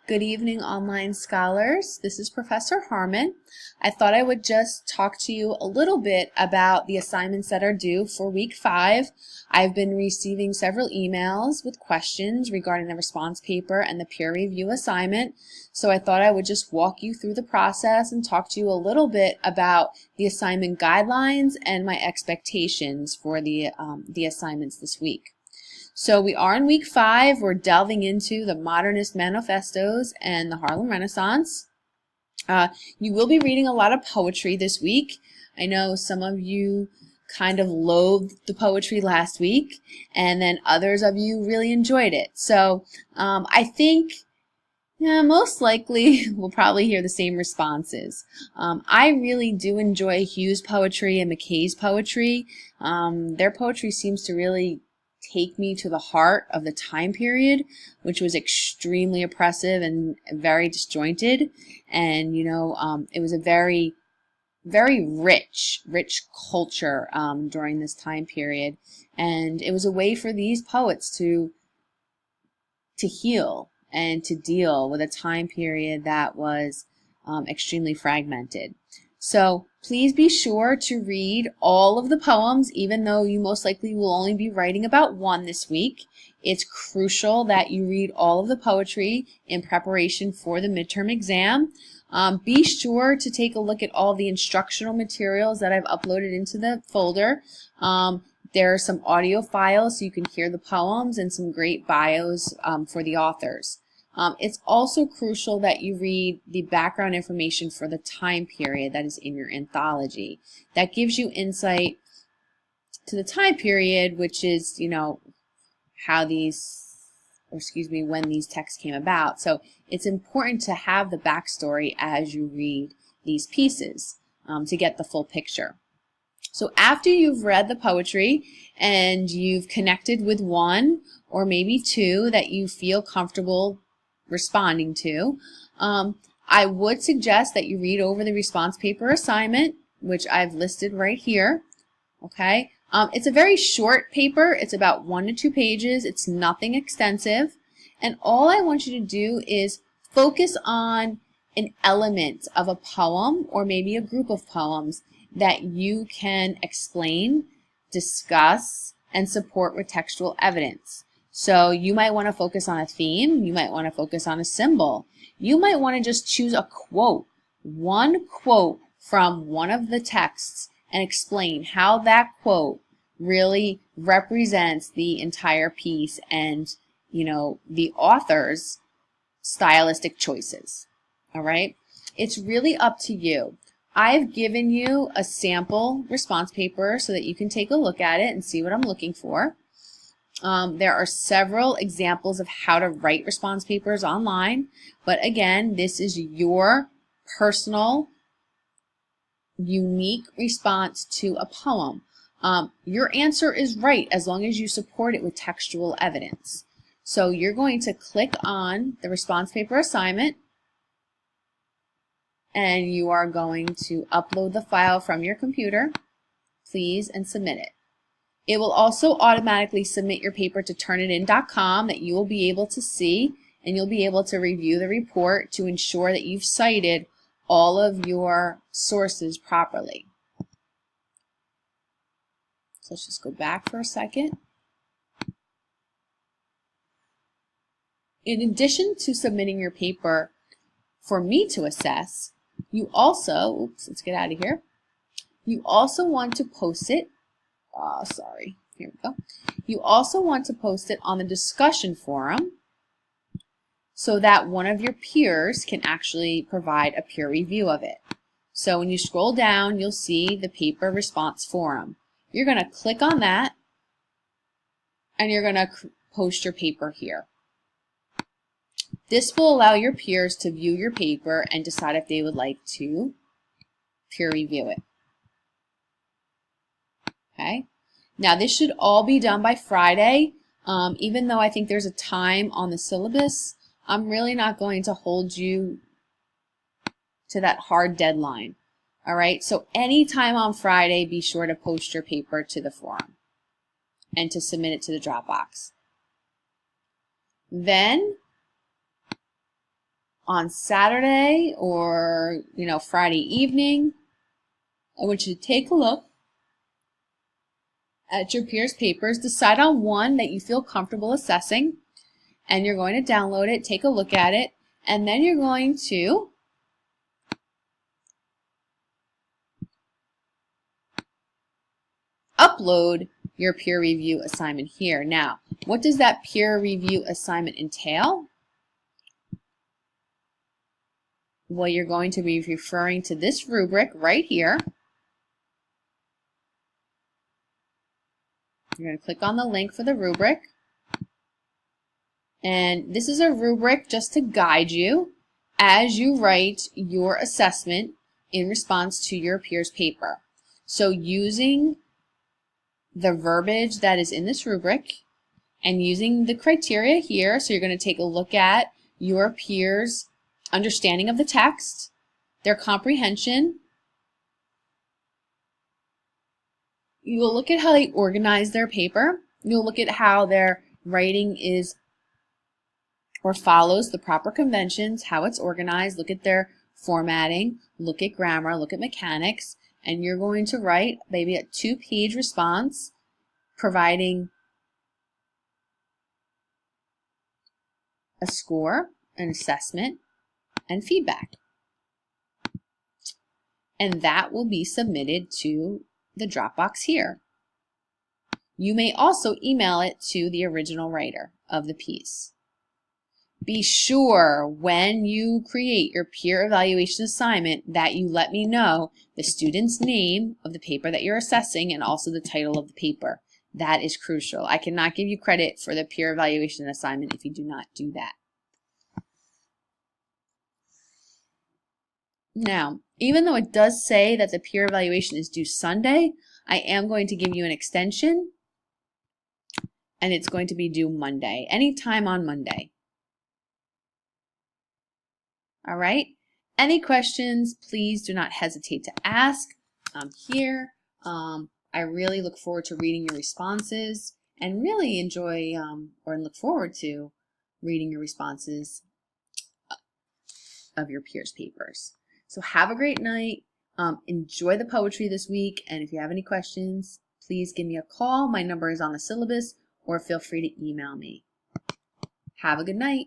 Good evening, online scholars. This is Professor Harmon. I thought I would just talk to you a little bit about the assignments that are due for week 5. I've been receiving several emails with questions regarding the response paper and the peer review assignment, so I thought I would just walk you through the process and talk to you a little bit about the assignment guidelines and my expectations for the assignments this week. So we are in week 5. We're delving into the Modernist manifestos and the Harlem Renaissance. You will be reading a lot of poetry this week. I know some of you kind of loathed the poetry last week, and then others of you really enjoyed it. So I think most likely we'll probably hear the same responses. I really do enjoy Hughes' poetry and McKay's poetry. Their poetry seems to really take me to the heart of the time period, which was extremely oppressive and very disjointed. And it was a very, very rich culture during this time period, and it was a way for these poets to heal and to deal with a time period that was extremely fragmented. So please be sure to read all of the poems, even though you most likely will only be writing about one this week. It's crucial that you read all of the poetry in preparation for the midterm exam. Be sure to take a look at all the instructional materials that I've uploaded into the folder. There are some audio files so you can hear the poems and some great bios for the authors. It's also crucial that you read the background information for the time period that is in your anthology. That gives you insight to the time period, which is, when these texts came about. So it's important to have the backstory as you read these pieces to get the full picture. So after you've read the poetry and you've connected with one or maybe two that you feel comfortable responding to, I would suggest that you read over the response paper assignment, which I've listed right here. Okay, it's a very short paper. It's about 1 to 2 pages. It's nothing extensive, and all I want you to do is focus on an element of a poem or maybe a group of poems that you can explain, discuss, and support with textual evidence. So you might want to focus on a theme, you might want to focus on a symbol, you might want to just choose a quote, one quote from one of the texts, and explain how that quote really represents the entire piece and, the author's stylistic choices. All right? It's really up to you. I've given you a sample response paper so that you can take a look at it and see what I'm looking for. There are several examples of how to write response papers online, but again, this is your personal, unique response to a poem. Your answer is right as long as you support it with textual evidence. So you're going to click on the response paper assignment, and you are going to upload the file from your computer, please, and submit it. It will also automatically submit your paper to Turnitin.com that you will be able to see, and you'll be able to review the report to ensure that you've cited all of your sources properly. So let's just go back for a second. In addition to submitting your paper for me to assess, you also, let's get out of here. You also want to post it. Here we go. You also want to post it on the discussion forum so that one of your peers can actually provide a peer review of it. So when you scroll down, you'll see the paper response forum. You're going to click on that, and you're going to post your paper here. This will allow your peers to view your paper and decide if they would like to peer review it. Okay. Now this should all be done by Friday. Even though I think there's a time on the syllabus, I'm really not going to hold you to that hard deadline. All right. So anytime on Friday, be sure to post your paper to the forum and to submit it to the Dropbox. Then on Saturday or, Friday evening, I want you to take a look at your peers' papers, decide on one that you feel comfortable assessing, and you're going to download it, take a look at it, and then you're going to upload your peer review assignment here. Now, what does that peer review assignment entail? Well, you're going to be referring to this rubric right here. You're going to click on the link for the rubric. And this is a rubric just to guide you as you write your assessment in response to your peers' paper. So using the verbiage that is in this rubric and using the criteria here, so you're going to take a look at your peers' understanding of the text, their comprehension. You'll look at how they organize their paper. You'll look at how their writing is or follows the proper conventions, how it's organized, look at their formatting, look at grammar, look at mechanics, and you're going to write maybe a 2-page response providing a score, an assessment, and feedback. And that will be submitted to the Dropbox here. You may also email it to the original writer of the piece. Be sure when you create your peer evaluation assignment that you let me know the student's name of the paper that you're assessing and also the title of the paper. That is crucial. I cannot give you credit for the peer evaluation assignment if you do not do that. Now, even though it does say that the peer evaluation is due Sunday, I am going to give you an extension, and it's going to be due Monday, anytime on Monday. All right? Any questions, please do not hesitate to ask. I'm here. I really look forward to reading your responses and really enjoy or look forward to reading your responses of your peers' papers. So have a great night. Enjoy the poetry this week, and if you have any questions, please give me a call. My number is on the syllabus, or feel free to email me. Have a good night.